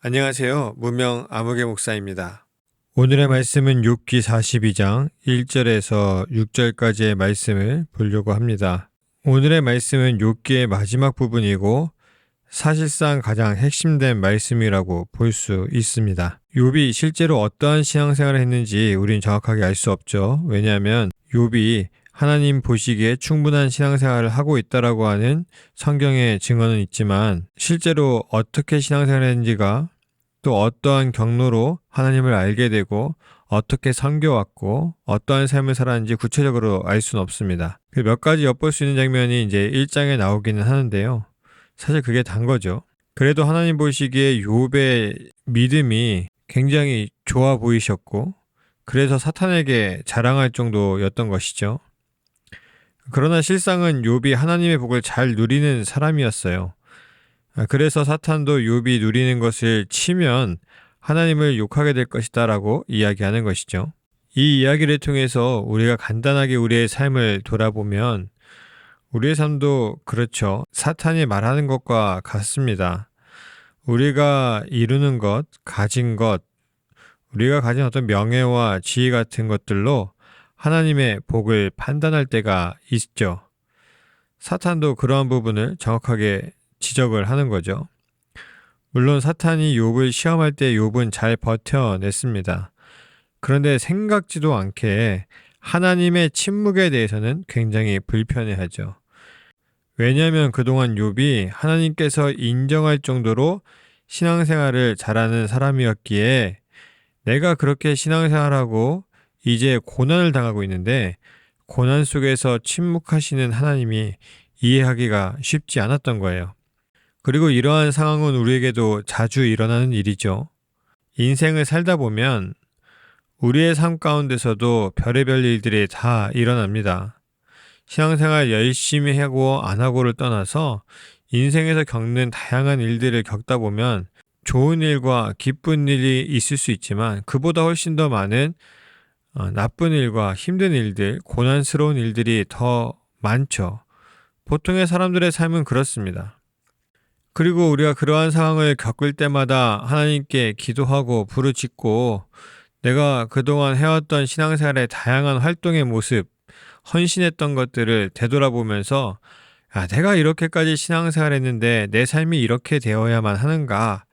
안녕하세요. 무명 아무개 목사입니다. 오늘의 말씀은 욥기 42장 1절에서 6절까지의 말씀을 보려고 합니다. 오늘의 말씀은 욥기의 마지막 부분이고 사실상 가장 핵심된 말씀이라고 볼 수 있습니다. 욥이 실제로 어떠한 신앙생활을 했는지 우린 정확하게 알 수 없죠. 왜냐하면 욥이 하나님 보시기에 충분한 신앙생활을 하고 있다라고 하는 성경의 증언은 있지만 실제로 어떻게 신앙생활을 했는지가 또 어떠한 경로로 하나님을 알게 되고 어떻게 섬겨왔고 어떠한 삶을 살았는지 구체적으로 알 수는 없습니다. 몇 가지 엿볼 수 있는 장면이 이제 1장에 나오기는 하는데요. 사실 그게 단 거죠. 그래도 하나님 보시기에 욥의 믿음이 굉장히 좋아 보이셨고 그래서 사탄에게 자랑할 정도였던 것이죠. 그러나 실상은 욥이 하나님의 복을 잘 누리는 사람이었어요. 그래서 사탄도 욥이 누리는 것을 치면 하나님을 욕하게 될 것이다 라고 이야기하는 것이죠. 이 이야기를 통해서 우리가 간단하게 우리의 삶을 돌아보면 우리의 삶도 그렇죠. 사탄이 말하는 것과 같습니다. 우리가 이루는 것, 가진 것, 우리가 가진 어떤 명예와 지위 같은 것들로 하나님의 복을 판단할 때가 있죠. 사탄도 그러한 부분을 정확하게 지적을 하는 거죠. 물론 사탄이 욥을 시험할 때 욥은 잘 버텨냈습니다. 그런데 생각지도 않게 하나님의 침묵에 대해서는 굉장히 불편해하죠. 왜냐하면 그동안 욥이 하나님께서 인정할 정도로 신앙생활을 잘하는 사람이었기에 내가 그렇게 신앙생활하고 이제 고난을 당하고 있는데 고난 속에서 침묵하시는 하나님이 이해하기가 쉽지 않았던 거예요. 그리고 이러한 상황은 우리에게도 자주 일어나는 일이죠. 인생을 살다 보면 우리의 삶 가운데서도 별의별 일들이 다 일어납니다. 신앙생활 열심히 하고 안 하고를 떠나서 인생에서 겪는 다양한 일들을 겪다 보면 좋은 일과 기쁜 일이 있을 수 있지만 그보다 훨씬 더 많은 나쁜 일과 힘든 일들, 고난스러운 일들이 더 많죠. 보통의 사람들의 삶은 그렇습니다. 그리고 우리가 그러한 상황을 겪을 때마다 하나님께 기도하고 부르짖고 내가 그동안 해왔던 신앙생활의 다양한 활동의 모습, 헌신했던 것들을 되돌아보면서 내가 이렇게까지 신앙생활했는데 내 삶이 이렇게 되어야만 하는가?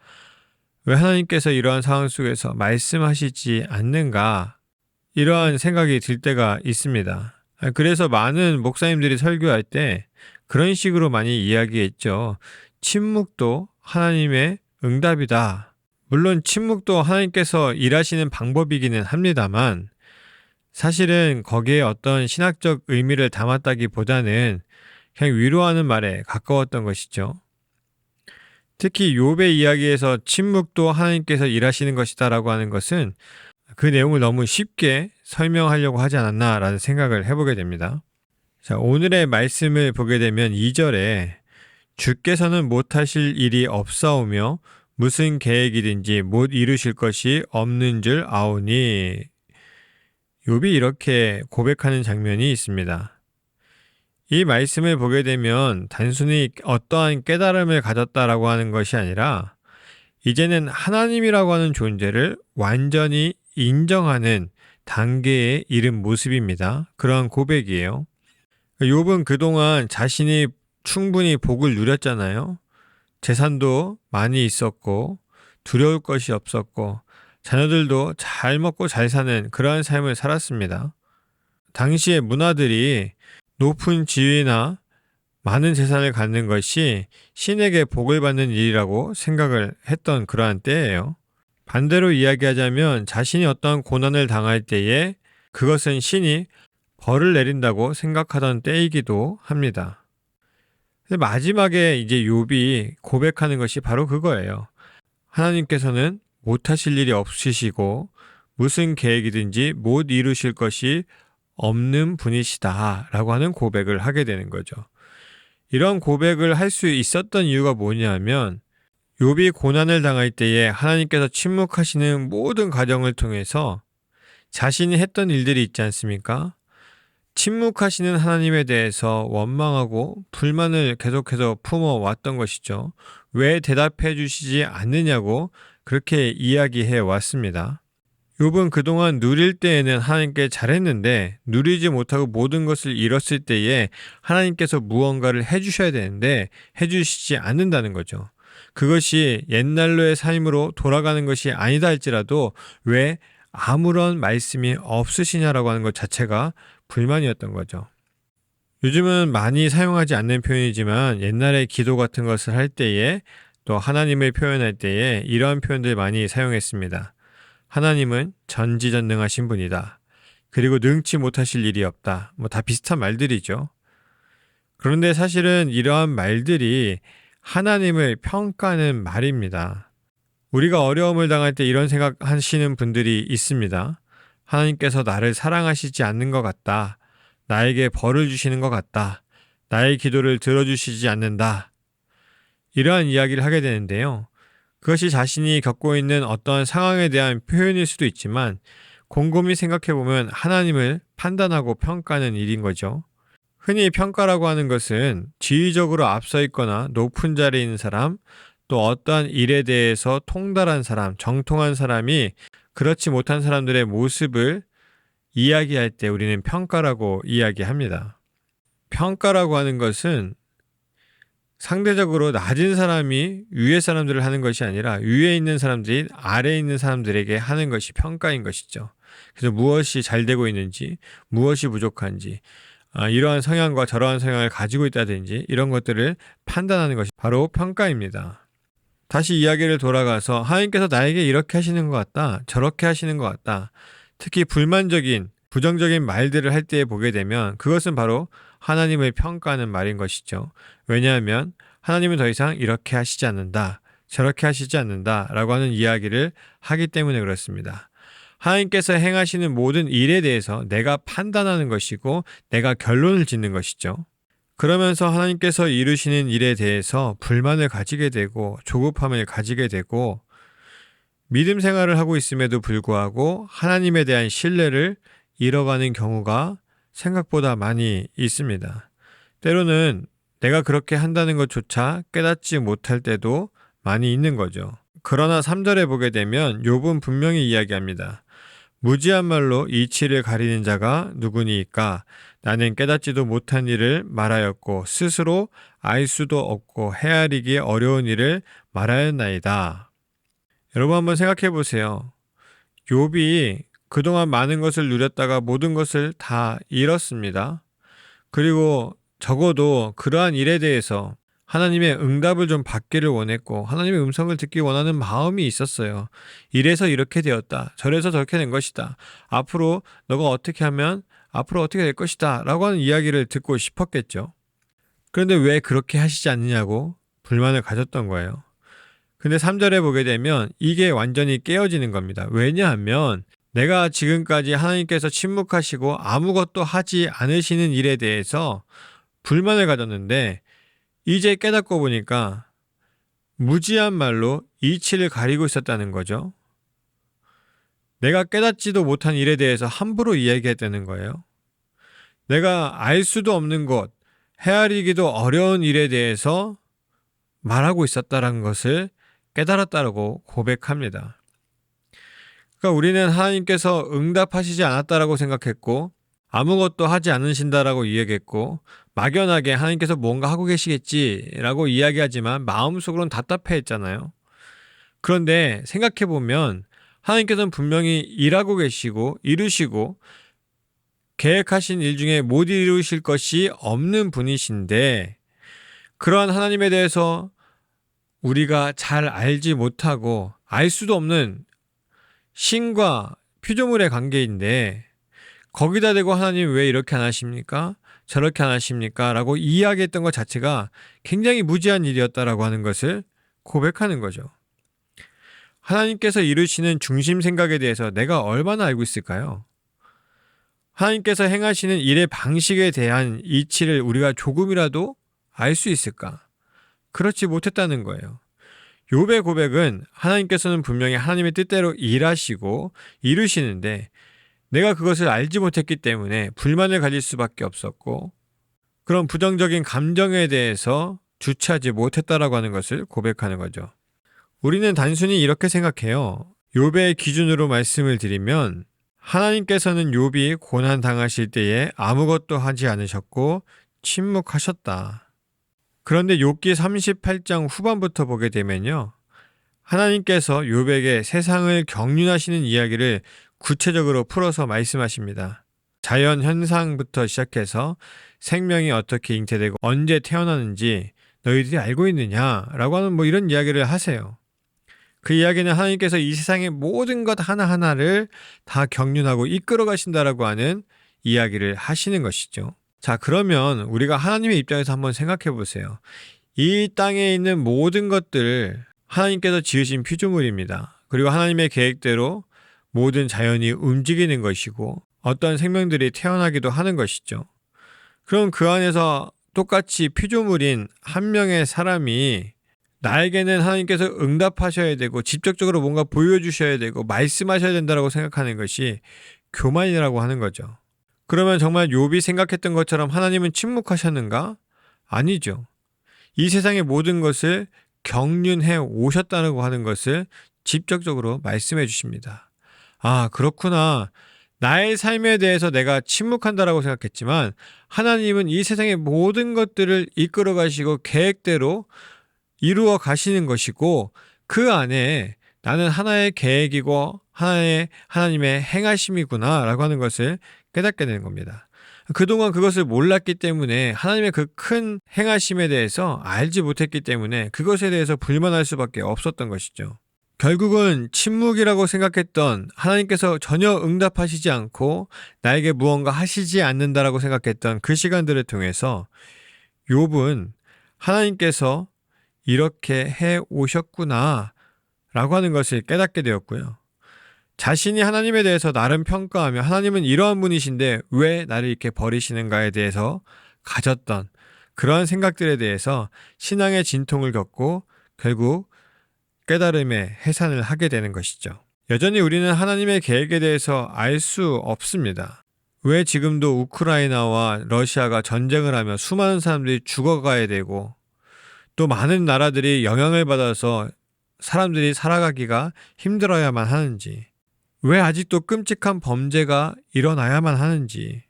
왜 하나님께서 이러한 상황 속에서 말씀하시지 않는가? 이러한 생각이 들 때가 있습니다. 그래서 많은 목사님들이 설교할 때 그런 식으로 많이 이야기했죠. 침묵도 하나님의 응답이다. 물론 침묵도 하나님께서 일하시는 방법이기는 합니다만 사실은 거기에 어떤 신학적 의미를 담았다기보다는 그냥 위로하는 말에 가까웠던 것이죠. 특히 욥의 이야기에서 침묵도 하나님께서 일하시는 것이다라고 하는 것은 그 내용을 너무 쉽게 설명하려고 하지 않았나라는 생각을 해보게 됩니다. 자, 오늘의 말씀을 보게 되면 2절에 주께서는 못하실 일이 없사오며 무슨 계획이든지 못 이루실 것이 없는 줄 아오니 욥이 이렇게 고백하는 장면이 있습니다. 이 말씀을 보게 되면 단순히 어떠한 깨달음을 가졌다라고 하는 것이 아니라 이제는 하나님이라고 하는 존재를 완전히 인정하는 단계에 이른 모습입니다. 그러한 고백이에요. 욥은 그동안 자신이 충분히 복을 누렸잖아요. 재산도 많이 있었고 두려울 것이 없었고 자녀들도 잘 먹고 잘 사는 그러한 삶을 살았습니다. 당시의 문화들이 높은 지위나 많은 재산을 갖는 것이 신에게 복을 받는 일이라고 생각을 했던 그러한 때예요. 반대로 이야기하자면 자신이 어떠한 고난을 당할 때에 그것은 신이 벌을 내린다고 생각하던 때이기도 합니다. 근데 마지막에 이제 욥이 고백하는 것이 바로 그거예요. 하나님께서는 못하실 일이 없으시고 무슨 계획이든지 못 이루실 것이 없는 분이시다 라고 하는 고백을 하게 되는 거죠. 이런 고백을 할 수 있었던 이유가 뭐냐면 욥이 고난을 당할 때에 하나님께서 침묵하시는 모든 과정을 통해서 자신이 했던 일들이 있지 않습니까? 침묵하시는 하나님에 대해서 원망하고 불만을 계속해서 품어왔던 것이죠. 왜 대답해 주시지 않느냐고 그렇게 이야기해 왔습니다. 욥은 그동안 누릴 때에는 하나님께 잘했는데 누리지 못하고 모든 것을 잃었을 때에 하나님께서 무언가를 해주셔야 되는데 해주시지 않는다는 거죠. 그것이 옛날로의 삶으로 돌아가는 것이 아니다 할지라도 왜 아무런 말씀이 없으시냐라고 하는 것 자체가 불만이었던 거죠. 요즘은 많이 사용하지 않는 표현이지만 옛날에 기도 같은 것을 할 때에 또 하나님을 표현할 때에 이러한 표현들 많이 사용했습니다. 하나님은 전지전능하신 분이다. 그리고 능치 못하실 일이 없다. 다 비슷한 말들이죠. 그런데 사실은 이러한 말들이 하나님을 평가하는 말입니다. 우리가 어려움을 당할 때 이런 생각하시는 분들이 있습니다. 하나님께서 나를 사랑하시지 않는 것 같다. 나에게 벌을 주시는 것 같다. 나의 기도를 들어주시지 않는다. 이러한 이야기를 하게 되는데요. 그것이 자신이 겪고 있는 어떤 상황에 대한 표현일 수도 있지만 곰곰이 생각해보면 하나님을 판단하고 평가하는 일인 거죠. 흔히 평가라고 하는 것은 지위적으로 앞서 있거나 높은 자리에 있는 사람, 또 어떠한 일에 대해서 통달한 사람, 정통한 사람이 그렇지 못한 사람들의 모습을 이야기할 때 우리는 평가라고 이야기합니다. 평가라고 하는 것은 상대적으로 낮은 사람이 위에 사람들을 하는 것이 아니라 위에 있는 사람들이 아래에 있는 사람들에게 하는 것이 평가인 것이죠. 그래서 무엇이 잘 되고 있는지, 무엇이 부족한지, 이러한 성향과 저러한 성향을 가지고 있다든지 이런 것들을 판단하는 것이 바로 평가입니다. 다시 이야기를 돌아가서 하나님께서 나에게 이렇게 하시는 것 같다, 저렇게 하시는 것 같다. 특히 불만적인, 부정적인 말들을 할 때 보게 되면 그것은 바로 하나님을 평가하는 말인 것이죠. 왜냐하면 하나님은 더 이상 이렇게 하시지 않는다, 저렇게 하시지 않는다 라고 하는 이야기를 하기 때문에 그렇습니다. 하나님께서 행하시는 모든 일에 대해서 내가 판단하는 것이고 내가 결론을 짓는 것이죠. 그러면서 하나님께서 이루시는 일에 대해서 불만을 가지게 되고 조급함을 가지게 되고 믿음 생활을 하고 있음에도 불구하고 하나님에 대한 신뢰를 잃어가는 경우가 생각보다 많이 있습니다. 때로는 내가 그렇게 한다는 것조차 깨닫지 못할 때도 많이 있는 거죠. 그러나 3절에 보게 되면 욥은 분명히 이야기합니다. 무지한 말로 이치를 가리는 자가 누구니이까? 나는 깨닫지도 못한 일을 말하였고 스스로 알 수도 없고 헤아리기 어려운 일을 말하였나이다. 여러분 한번 생각해 보세요. 욥이 그동안 많은 것을 누렸다가 모든 것을 다 잃었습니다. 그리고 적어도 그러한 일에 대해서 하나님의 응답을 좀 받기를 원했고 하나님의 음성을 듣기 원하는 마음이 있었어요. 이래서 이렇게 되었다. 저래서 저렇게 된 것이다. 앞으로 너가 어떻게 하면 앞으로 어떻게 될 것이다 라고 하는 이야기를 듣고 싶었겠죠. 그런데 왜 그렇게 하시지 않느냐고 불만을 가졌던 거예요. 근데 3절에 보게 되면 이게 완전히 깨어지는 겁니다. 왜냐하면 내가 지금까지 하나님께서 침묵하시고 아무것도 하지 않으시는 일에 대해서 불만을 가졌는데 이제 깨닫고 보니까 무지한 말로 이치를 가리고 있었다는 거죠. 내가 깨닫지도 못한 일에 대해서 함부로 이야기했다는 거예요. 내가 알 수도 없는 것, 헤아리기도 어려운 일에 대해서 말하고 있었다는 것을 깨달았다고 고백합니다. 그러니까 우리는 하나님께서 응답하시지 않았다라고 생각했고 아무것도 하지 않으신다라고 이야기했고 막연하게 하나님께서 뭔가 하고 계시겠지라고 이야기하지만 마음속으로는 답답해했잖아요. 그런데 생각해보면 하나님께서는 분명히 일하고 계시고 이루시고 계획하신 일 중에 못 이루실 것이 없는 분이신데 그러한 하나님에 대해서 우리가 잘 알지 못하고 알 수도 없는 신과 피조물의 관계인데 거기다 대고 하나님 왜 이렇게 안 하십니까? 저렇게 안 하십니까? 라고 이야기했던 것 자체가 굉장히 무지한 일이었다라고 하는 것을 고백하는 거죠. 하나님께서 이루시는 중심 생각에 대해서 내가 얼마나 알고 있을까요? 하나님께서 행하시는 일의 방식에 대한 이치를 우리가 조금이라도 알 수 있을까? 그렇지 못했다는 거예요. 욥의 고백은 하나님께서는 분명히 하나님의 뜻대로 일하시고 이루시는데 내가 그것을 알지 못했기 때문에 불만을 가질 수밖에 없었고 그런 부정적인 감정에 대해서 주체하지 못했다라고 하는 것을 고백하는 거죠. 우리는 단순히 이렇게 생각해요. 욥의 기준으로 말씀을 드리면 하나님께서는 욥이 고난 당하실 때에 아무것도 하지 않으셨고 침묵하셨다. 그런데 욥기 38장 후반부터 보게 되면요. 하나님께서 욥에게 세상을 경륜하시는 이야기를 구체적으로 풀어서 말씀하십니다. 자연 현상부터 시작해서 생명이 어떻게 잉태되고 언제 태어나는지 너희들이 알고 있느냐라고 하는 이런 이야기를 하세요. 그 이야기는 하나님께서 이 세상의 모든 것 하나하나를 다 경륜하고 이끌어 가신다라고 하는 이야기를 하시는 것이죠. 자, 그러면 우리가 하나님의 입장에서 한번 생각해 보세요. 이 땅에 있는 모든 것들 하나님께서 지으신 피조물입니다. 그리고 하나님의 계획대로 모든 자연이 움직이는 것이고 어떤 생명들이 태어나기도 하는 것이죠. 그럼 그 안에서 똑같이 피조물인 한 명의 사람이 나에게는 하나님께서 응답하셔야 되고 직접적으로 뭔가 보여주셔야 되고 말씀하셔야 된다고 생각하는 것이 교만이라고 하는 거죠. 그러면 정말 욥이 생각했던 것처럼 하나님은 침묵하셨는가? 아니죠. 이 세상의 모든 것을 경륜해 오셨다고 하는 것을 직접적으로 말씀해 주십니다. 아, 그렇구나. 나의 삶에 대해서 내가 침묵한다라고 생각했지만 하나님은 이 세상의 모든 것들을 이끌어 가시고 계획대로 이루어 가시는 것이고 그 안에 나는 하나의 계획이고 하나님의 행하심이구나 라고 하는 것을 깨닫게 되는 겁니다. 그동안 그것을 몰랐기 때문에 하나님의 그 큰 행하심에 대해서 알지 못했기 때문에 그것에 대해서 불만할 수밖에 없었던 것이죠. 결국은 침묵이라고 생각했던 하나님께서 전혀 응답하시지 않고 나에게 무언가 하시지 않는다라고 생각했던 그 시간들을 통해서 욥은 하나님께서 이렇게 해 오셨구나 라고 하는 것을 깨닫게 되었고요. 자신이 하나님에 대해서 나름 평가하며 하나님은 이러한 분이신데 왜 나를 이렇게 버리시는가에 대해서 가졌던 그러한 생각들에 대해서 신앙의 진통을 겪고 결국 깨달음의 해산을 하게 되는 것이죠. 여전히 우리는 하나님의 계획에 대해서 알 수 없습니다. 왜 지금도 우크라이나와 러시아가 전쟁을 하며 수많은 사람들이 죽어가야 되고 또 많은 나라들이 영향을 받아서 사람들이 살아가기가 힘들어야만 하는지, 왜 아직도 끔찍한 범죄가 일어나야만 하는지,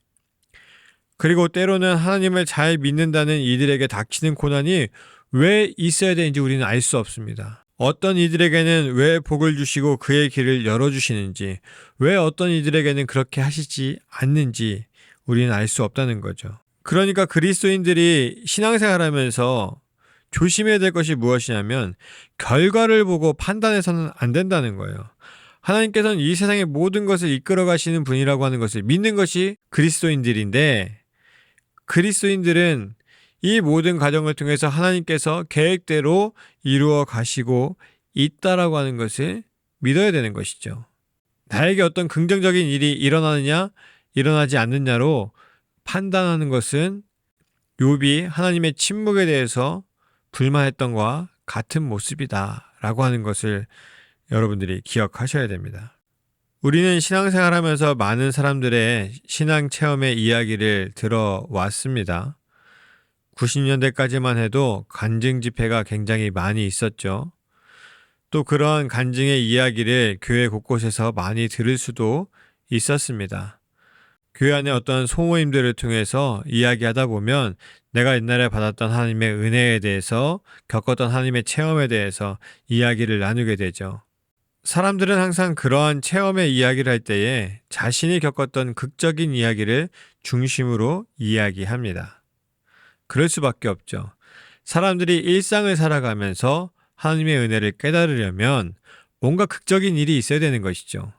그리고 때로는 하나님을 잘 믿는다는 이들에게 닥치는 고난이 왜 있어야 되는지 우리는 알 수 없습니다. 어떤 이들에게는 왜 복을 주시고 그의 길을 열어주시는지, 왜 어떤 이들에게는 그렇게 하시지 않는지 우리는 알 수 없다는 거죠. 그러니까 그리스도인들이 신앙생활하면서 조심해야 될 것이 무엇이냐면 결과를 보고 판단해서는 안 된다는 거예요. 하나님께서는 이 세상의 모든 것을 이끌어 가시는 분이라고 하는 것을 믿는 것이 그리스도인들인데, 그리스도인들은 이 모든 과정을 통해서 하나님께서 계획대로 이루어 가시고 있다라고 하는 것을 믿어야 되는 것이죠. 나에게 어떤 긍정적인 일이 일어나느냐 일어나지 않느냐로 판단하는 것은 욥이 하나님의 침묵에 대해서 불만했던 것과 같은 모습이다 라고 하는 것을 여러분들이 기억하셔야 됩니다. 우리는 신앙생활하면서 많은 사람들의 신앙 체험의 이야기를 들어왔습니다. 90년대까지만 해도 간증 집회가 굉장히 많이 있었죠. 또 그러한 간증의 이야기를 교회 곳곳에서 많이 들을 수도 있었습니다. 교회 안에 어떤 소모임들을 통해서 이야기하다 보면 내가 옛날에 받았던 하나님의 은혜에 대해서 겪었던 하나님의 체험에 대해서 이야기를 나누게 되죠. 사람들은 항상 그러한 체험의 이야기를 할 때에 자신이 겪었던 극적인 이야기를 중심으로 이야기합니다. 그럴 수밖에 없죠. 사람들이 일상을 살아가면서 하나님의 은혜를 깨달으려면 뭔가 극적인 일이 있어야 되는 것이죠.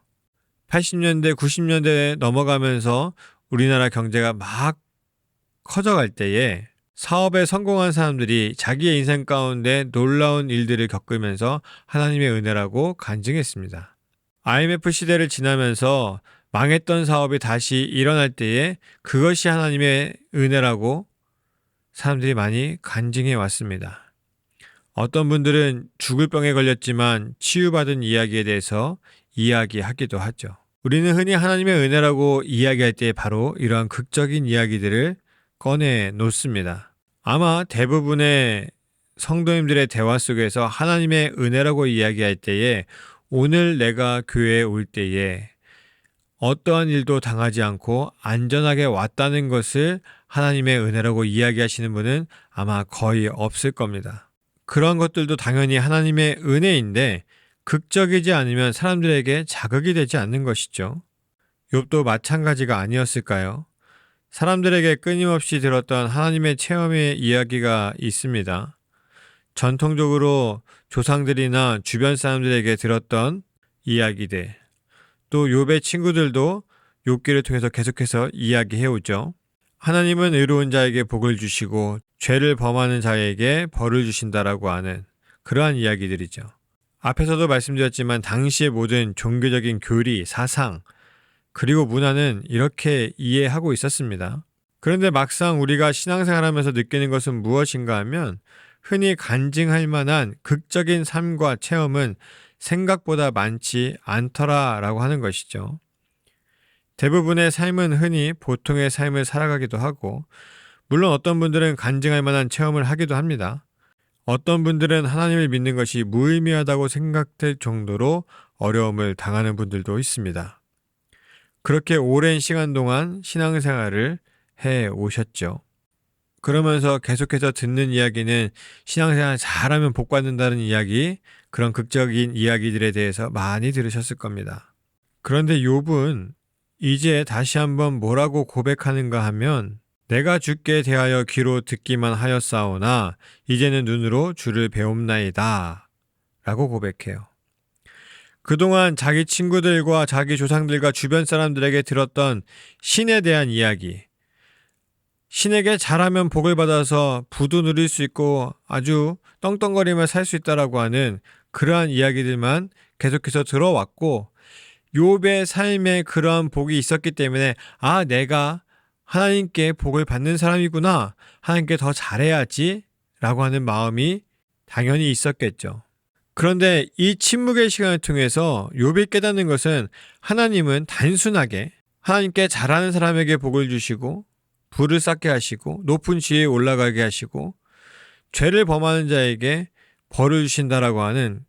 80년대, 90년대에 넘어가면서 우리나라 경제가 막 커져갈 때에 사업에 성공한 사람들이 자기의 인생 가운데 놀라운 일들을 겪으면서 하나님의 은혜라고 간증했습니다. IMF 시대를 지나면서 망했던 사업이 다시 일어날 때에 그것이 하나님의 은혜라고 사람들이 많이 간증해 왔습니다. 어떤 분들은 죽을 병에 걸렸지만 치유받은 이야기에 대해서 이야기하기도 하죠. 우리는 흔히 하나님의 은혜라고 이야기할 때 바로 이러한 극적인 이야기들을 꺼내 놓습니다. 아마 대부분의 성도님들의 대화 속에서 하나님의 은혜라고 이야기할 때에 오늘 내가 교회에 올 때에 어떠한 일도 당하지 않고 안전하게 왔다는 것을 하나님의 은혜라고 이야기하시는 분은 아마 거의 없을 겁니다. 그런 것들도 당연히 하나님의 은혜인데 극적이지 않으면 사람들에게 자극이 되지 않는 것이죠. 욥도 마찬가지가 아니었을까요? 사람들에게 끊임없이 들었던 하나님의 체험의 이야기가 있습니다. 전통적으로 조상들이나 주변 사람들에게 들었던 이야기들, 또 욥의 친구들도 욥기를 통해서 계속해서 이야기해오죠. 하나님은 의로운 자에게 복을 주시고 죄를 범하는 자에게 벌을 주신다라고 하는 그러한 이야기들이죠. 앞에서도 말씀드렸지만 당시의 모든 종교적인 교리, 사상, 그리고 문화는 이렇게 이해하고 있었습니다. 그런데 막상 우리가 신앙생활하면서 느끼는 것은 무엇인가 하면 흔히 간증할 만한 극적인 삶과 체험은 생각보다 많지 않더라라고 하는 것이죠. 대부분의 삶은 흔히 보통의 삶을 살아가기도 하고, 물론 어떤 분들은 간증할 만한 체험을 하기도 합니다. 어떤 분들은 하나님을 믿는 것이 무의미하다고 생각될 정도로 어려움을 당하는 분들도 있습니다. 그렇게 오랜 시간 동안 신앙생활을 해 오셨죠. 그러면서 계속해서 듣는 이야기는 신앙생활 잘하면 복 받는다는 이야기, 그런 극적인 이야기들에 대해서 많이 들으셨을 겁니다. 그런데 욥은 이제 다시 한번 뭐라고 고백하는가 하면 내가 주께 대하여 귀로 듣기만 하였사오나 이제는 눈으로 주를 배움나이다 라고 고백해요. 그동안 자기 친구들과 자기 조상들과 주변 사람들에게 들었던 신에 대한 이야기, 신에게 잘하면 복을 받아서 부도 누릴 수 있고 아주 떵떵거리며 살 수 있다라고 하는 그러한 이야기들만 계속해서 들어왔고, 욥의 삶에 그러한 복이 있었기 때문에 내가 하나님께 복을 받는 사람이구나, 하나님께 더 잘해야지 라고 하는 마음이 당연히 있었겠죠. 그런데 이 침묵의 시간을 통해서 욥이 깨닫는 것은 하나님은 단순하게 하나님께 잘하는 사람에게 복을 주시고 부를 쌓게 하시고 높은 지위에 올라가게 하시고 죄를 범하는 자에게 벌을 주신다라고 하는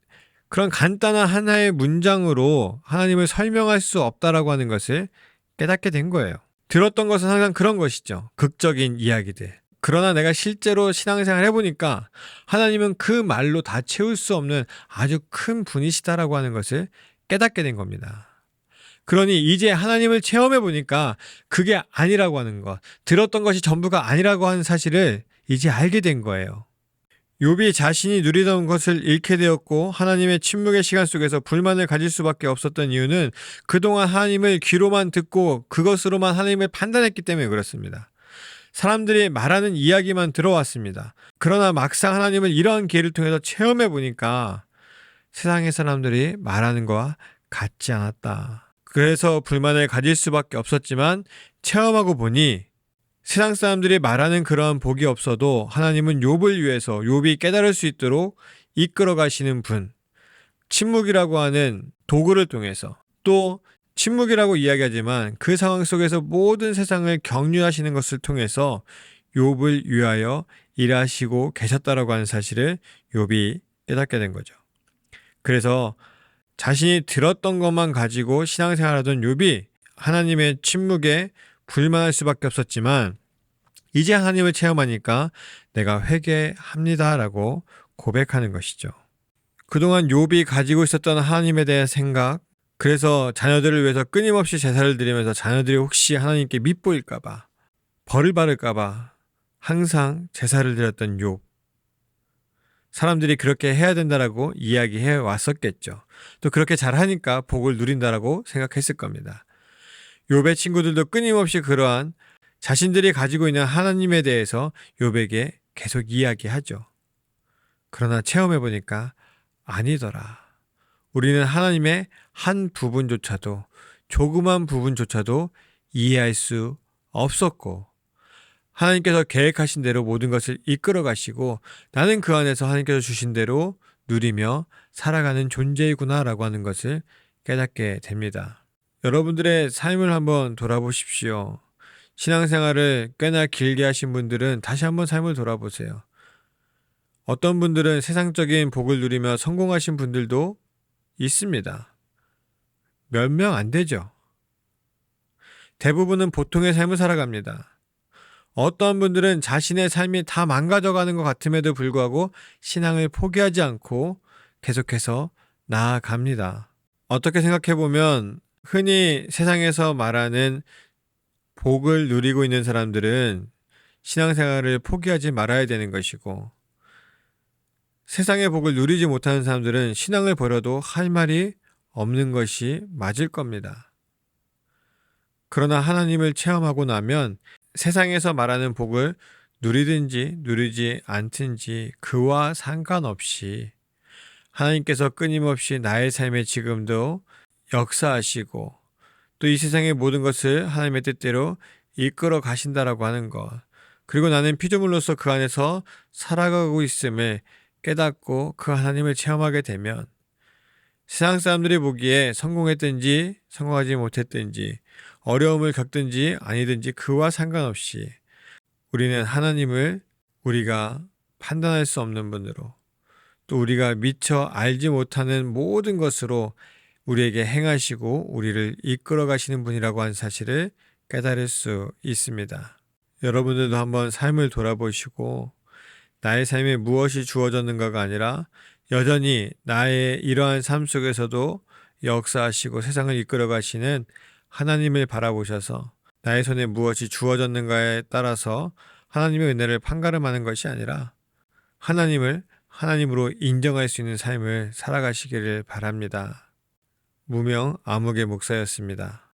그런 간단한 하나의 문장으로 하나님을 설명할 수 없다라고 하는 것을 깨닫게 된 거예요. 들었던 것은 항상 그런 것이죠. 극적인 이야기들. 그러나 내가 실제로 신앙생활 해보니까 하나님은 그 말로 다 채울 수 없는 아주 큰 분이시다라고 하는 것을 깨닫게 된 겁니다. 그러니 이제 하나님을 체험해보니까 그게 아니라고 하는 것, 들었던 것이 전부가 아니라고 하는 사실을 이제 알게 된 거예요. 욥이 자신이 누리던 것을 잃게 되었고 하나님의 침묵의 시간 속에서 불만을 가질 수밖에 없었던 이유는 그동안 하나님을 귀로만 듣고 그것으로만 하나님을 판단했기 때문에 그렇습니다. 사람들이 말하는 이야기만 들어왔습니다. 그러나 막상 하나님을 이러한 기회를 통해서 체험해보니까 세상의 사람들이 말하는 것과 같지 않았다. 그래서 불만을 가질 수밖에 없었지만 체험하고 보니 세상 사람들이 말하는 그러한 복이 없어도 하나님은 욥을 위해서 욥이 깨달을 수 있도록 이끌어 가시는 분, 침묵이라고 하는 도구를 통해서, 또 침묵이라고 이야기하지만 그 상황 속에서 모든 세상을 격려하시는 것을 통해서 욥을 위하여 일하시고 계셨다라고 하는 사실을 욥이 깨닫게 된 거죠. 그래서 자신이 들었던 것만 가지고 신앙생활하던 욥이 하나님의 침묵에 불만할 수밖에 없었지만 이제 하나님을 체험하니까 내가 회개합니다라고 고백하는 것이죠. 그동안 욥이 가지고 있었던 하나님에 대한 생각, 그래서 자녀들을 위해서 끊임없이 제사를 드리면서 자녀들이 혹시 하나님께 밉보일까봐, 벌을 받을까봐 항상 제사를 드렸던 욥. 사람들이 그렇게 해야 된다라고 이야기해 왔었겠죠. 또 그렇게 잘하니까 복을 누린다라고 생각했을 겁니다. 욥의 친구들도 끊임없이 그러한 자신들이 가지고 있는 하나님에 대해서 욥에게 계속 이야기하죠. 그러나 체험해보니까 아니더라. 우리는 하나님의 한 부분조차도, 조그만 부분조차도 이해할 수 없었고 하나님께서 계획하신 대로 모든 것을 이끌어 가시고 나는 그 안에서 하나님께서 주신 대로 누리며 살아가는 존재이구나 라고 하는 것을 깨닫게 됩니다. 여러분들의 삶을 한번 돌아보십시오. 신앙생활을 꽤나 길게 하신 분들은 다시 한번 삶을 돌아보세요. 어떤 분들은 세상적인 복을 누리며 성공하신 분들도 있습니다. 몇 명 안 되죠. 대부분은 보통의 삶을 살아갑니다. 어떤 분들은 자신의 삶이 다 망가져가는 것 같음에도 불구하고 신앙을 포기하지 않고 계속해서 나아갑니다. 어떻게 생각해보면 흔히 세상에서 말하는 복을 누리고 있는 사람들은 신앙생활을 포기하지 말아야 되는 것이고, 세상의 복을 누리지 못하는 사람들은 신앙을 버려도 할 말이 없는 것이 맞을 겁니다. 그러나 하나님을 체험하고 나면 세상에서 말하는 복을 누리든지 누리지 않든지 그와 상관없이 하나님께서 끊임없이 나의 삶에 지금도 역사하시고 또 이 세상의 모든 것을 하나님의 뜻대로 이끌어 가신다라고 하는 것, 그리고 나는 피조물로서 그 안에서 살아가고 있음을 깨닫고 그 하나님을 체험하게 되면 세상 사람들이 보기에 성공했든지 성공하지 못했든지 어려움을 겪든지 아니든지 그와 상관없이 우리는 하나님을 우리가 판단할 수 없는 분으로, 또 우리가 미처 알지 못하는 모든 것으로 우리에게 행하시고 우리를 이끌어 가시는 분이라고 하는 사실을 깨달을 수 있습니다. 여러분들도 한번 삶을 돌아보시고 나의 삶에 무엇이 주어졌는가가 아니라 여전히 나의 이러한 삶 속에서도 역사하시고 세상을 이끌어 가시는 하나님을 바라보셔서 나의 손에 무엇이 주어졌는가에 따라서 하나님의 은혜를 판가름하는 것이 아니라 하나님을 하나님으로 인정할 수 있는 삶을 살아가시기를 바랍니다. 무명 아무개 목사였습니다.